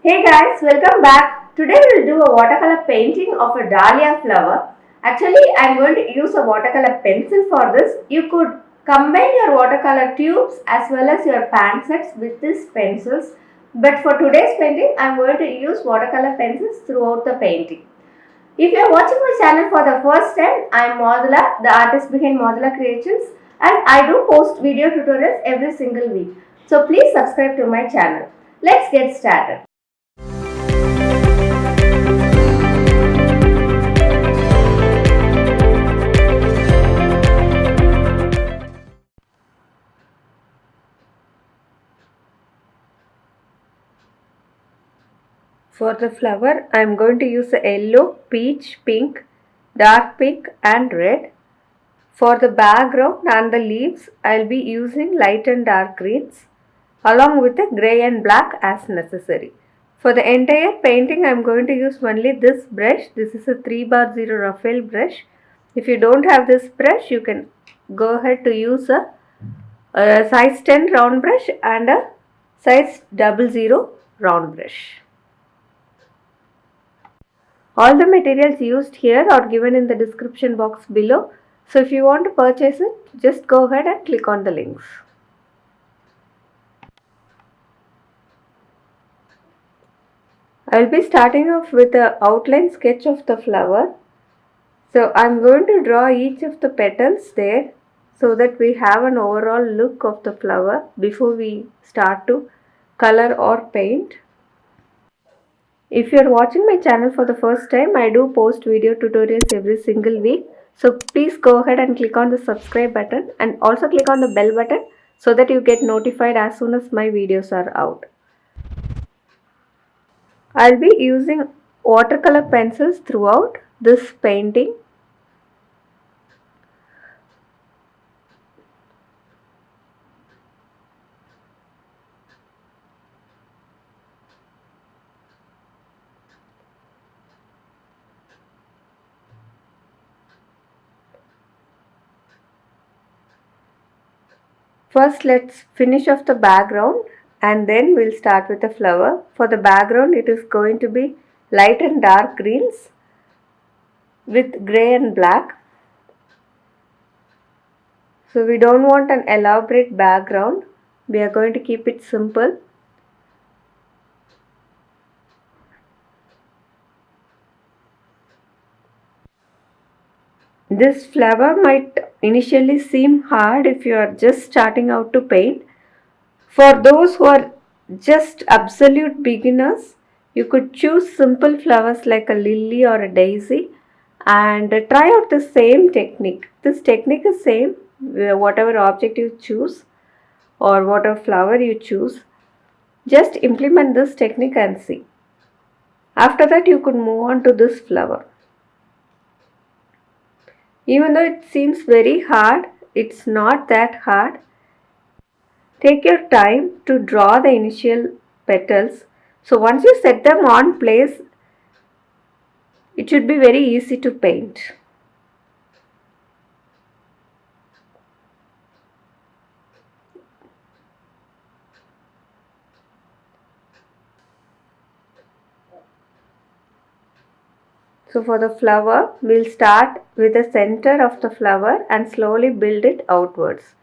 Hey guys, welcome back. Today we'll do a watercolor painting of a dahlia flower. Actually, I'm going to use a watercolor pencil for this. You could combine your watercolor tubes as well as your pan sets with these pencils. But for today's painting, I'm going to use watercolor pencils throughout the painting. If you are watching my channel for the first time, I am Modula, the artist behind Modula Creations, and I do post video tutorials every single week. So please subscribe to my channel. Let's get started. For the flower, I am going to use a yellow, peach, pink, dark pink and red. For the background and the leaves, I will be using light and dark greens along with the grey and black as necessary. For the entire painting, I am going to use only this brush. This is a 3x0 Raphael brush. If you don't have this brush, you can go ahead to use a size 10 round brush and a size 00 round brush. All the materials used here are given in the description box below. So if you want to purchase it, just go ahead and click on the links. I will be starting off with an outline sketch of the flower. So I am going to draw each of the petals there so that we have an overall look of the flower before we start to color or paint. If you are watching my channel for the first time, I do post video tutorials every single week. So please go ahead and click on the subscribe button and also click on the bell button so that you get notified as soon as my videos are out. I'll be using watercolor pencils throughout this painting. First, let's finish off the background and then we'll start with the flower. For the background, it is going to be light and dark greens with grey and black. So we don't want an elaborate background. We are going to keep it simple. This flower might initially seem hard if you are just starting out to paint. For those who are just absolute beginners, you could choose simple flowers like a lily or a daisy and try out the same technique. This technique is same whatever object you choose or whatever flower you choose. Just implement this technique and see. After that you could move on to this flower. Even though it seems very hard, it's not that hard. Take your time to draw the initial petals. So once you set them on place, it should be very easy to paint. So for the flower, we'll start with the center of the flower and slowly build it outwards.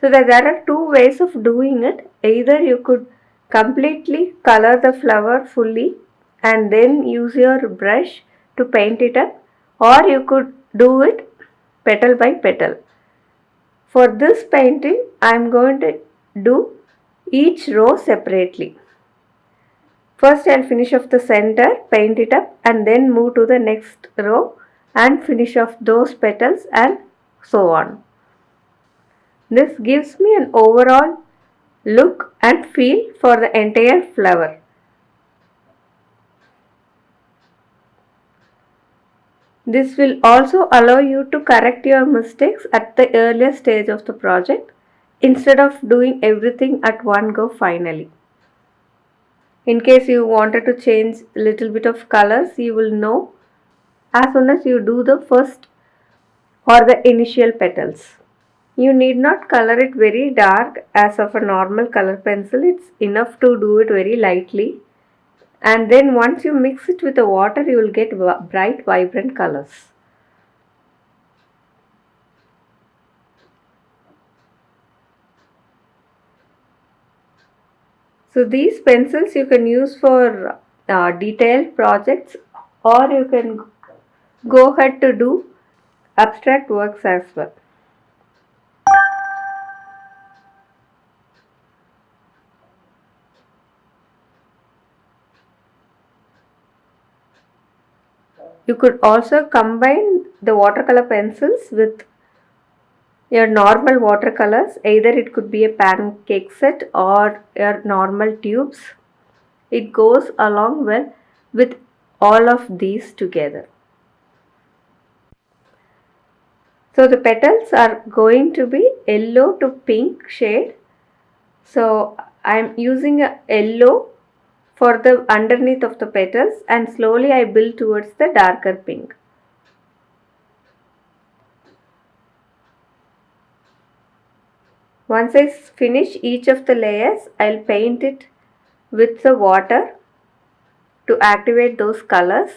So that there are two ways of doing it. Either you could completely color the flower fully and then use your brush to paint it up, or you could do it petal by petal. For this painting, I am going to do each row separately. First I'll finish off the center, paint it up and then move to the next row and finish off those petals and so on. This gives me an overall look and feel for the entire flower. This will also allow you to correct your mistakes at the earlier stage of the project instead of doing everything at one go finally. In case you wanted to change a little bit of colors, you will know as soon as you do the first or the initial petals. You need not color it very dark as of a normal color pencil. It's enough to do it very lightly And then once you mix it with the water, you will get bright, vibrant colors. So these pencils you can use for detailed projects, or you can go ahead to do abstract works as well. You could also combine the watercolor pencils with your normal watercolors. Either it could be a pancake set or your normal tubes. It goes along well with all of these together. So the petals are going to be yellow to pink shade. So I'm using a yellow for the underneath of the petals, and slowly I build towards the darker pink. Once I finish each of the layers, I'll paint it with the water to activate those colors,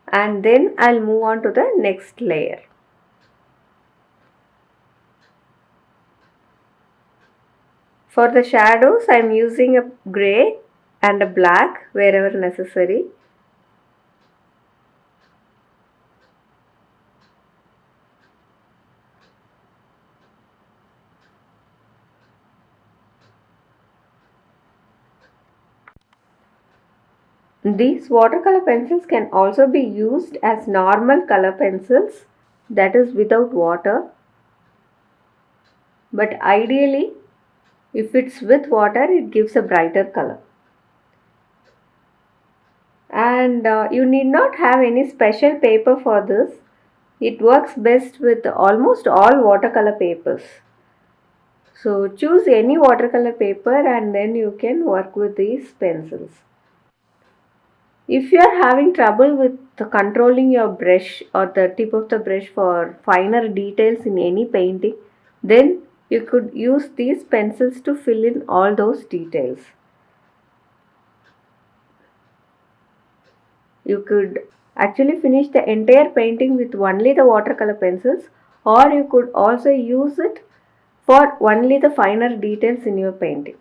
and then I'll move on to the next layer. For the shadows, I'm using a grey and a black wherever necessary. These watercolor pencils can also be used as normal color pencils, that is without water. But ideally, if it's with water, it gives a brighter color. And you need not have any special paper for this. It works best with almost all watercolor papers. So choose any watercolor paper and then you can work with these pencils. If you are having trouble with controlling your brush or the tip of the brush for finer details in any painting, then you could use these pencils to fill in all those details. You could actually finish the entire painting with only the watercolor pencils, or you could also use it for only the finer details in your painting.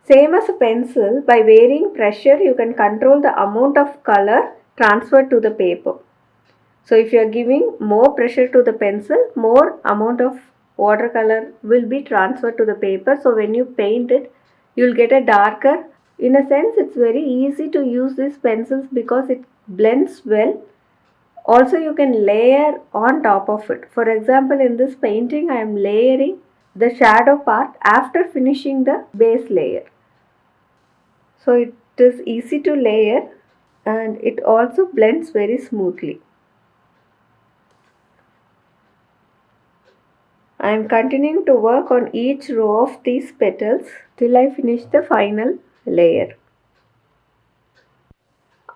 Same as a pencil, by varying pressure you can control the amount of color transferred to the paper. So if you are giving more pressure to the pencil, more amount of watercolor will be transferred to the paper. So when you paint it, you will get a darker. In a sense, it's very easy to use these pencils because it blends well. Also, you can layer on top of it. For example, in this painting, I am layering the shadow part after finishing the base layer. So it is easy to layer and it also blends very smoothly. I am continuing to work on each row of these petals till I finish the final layer.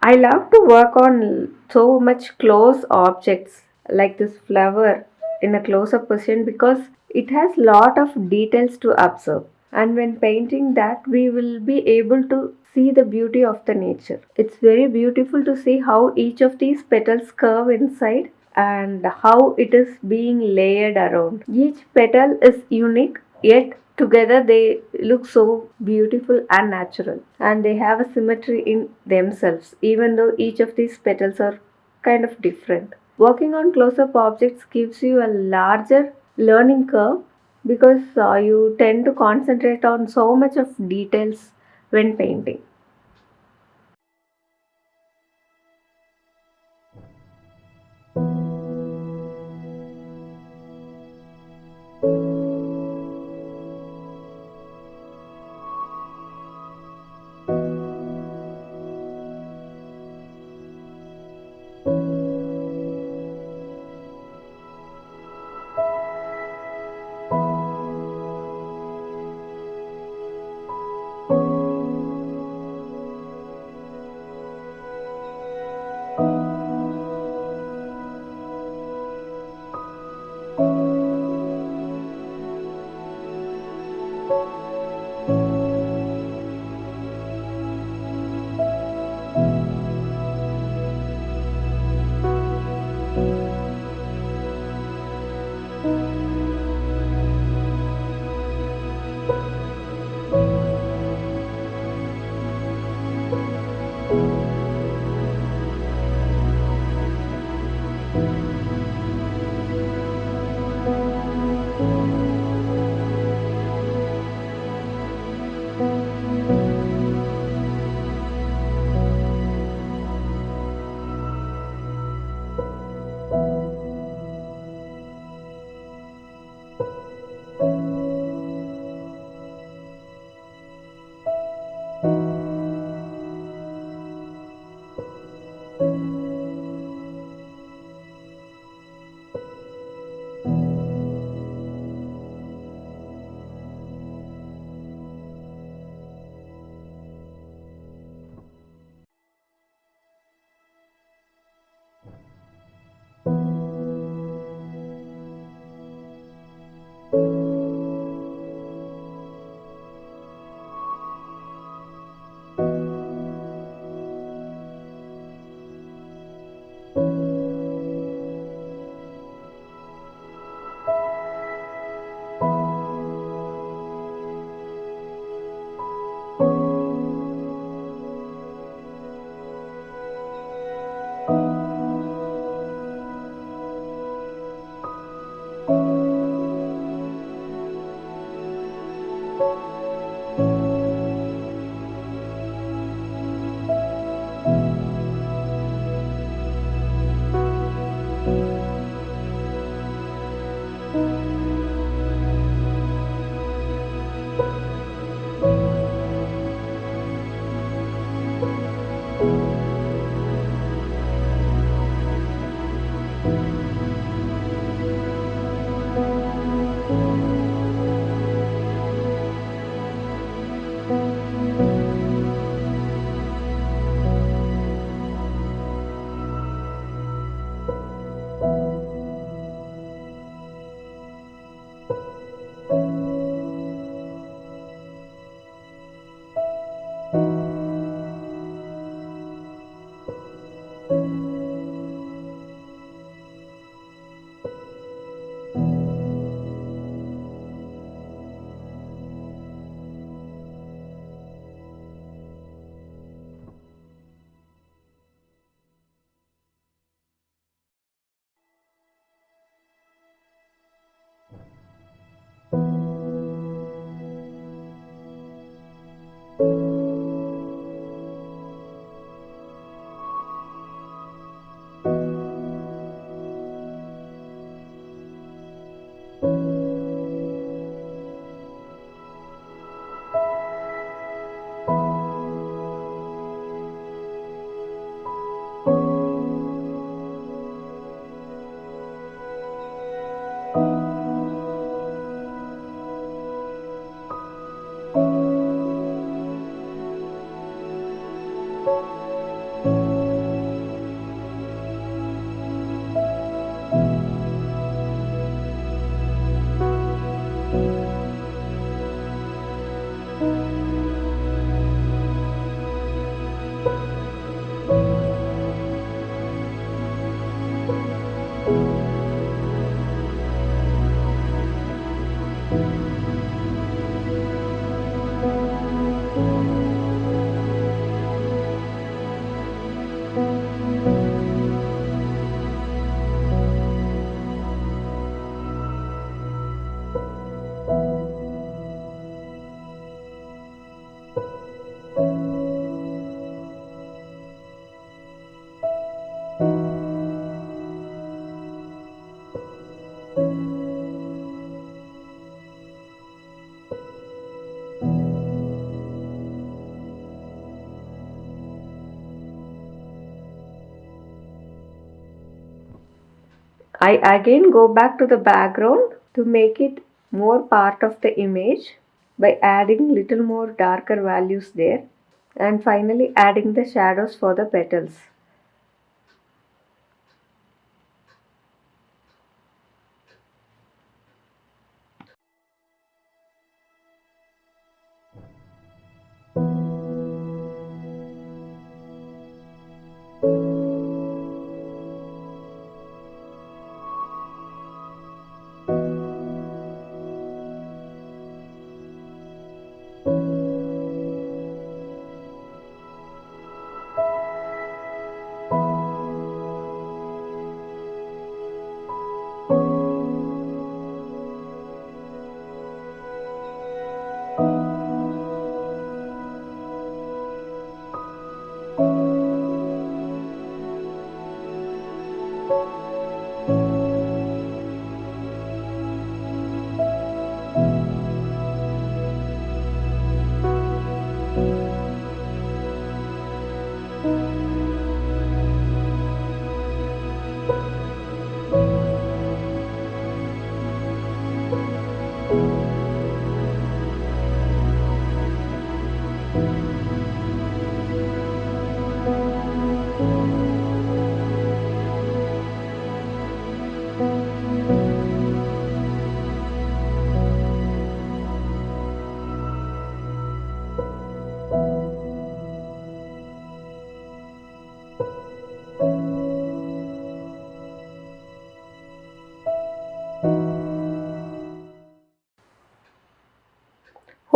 I love to work on so much close objects like this flower in a close-up position because it has lot of details to observe, and when painting that we will be able to see the beauty of the nature. It's very beautiful to see how each of these petals curve inside and how it is being layered around. Each petal is unique, yet together they look so beautiful and natural, and they have a symmetry in themselves, even though each of these petals are kind of different. Working on close up objects gives you a larger learning curve because you tend to concentrate on so much of details when painting. I again go back to the background to make it more part of the image by adding little more darker values there, and finally adding the shadows for the petals.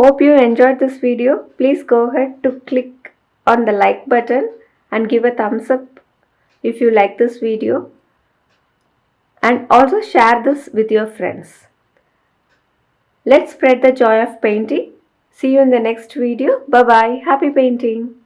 Hope you enjoyed this video. Please go ahead to click on the like button and give a thumbs up if you like this video, and also share this with your friends. Let's spread the joy of painting. See you in the next video. Bye bye. Happy painting.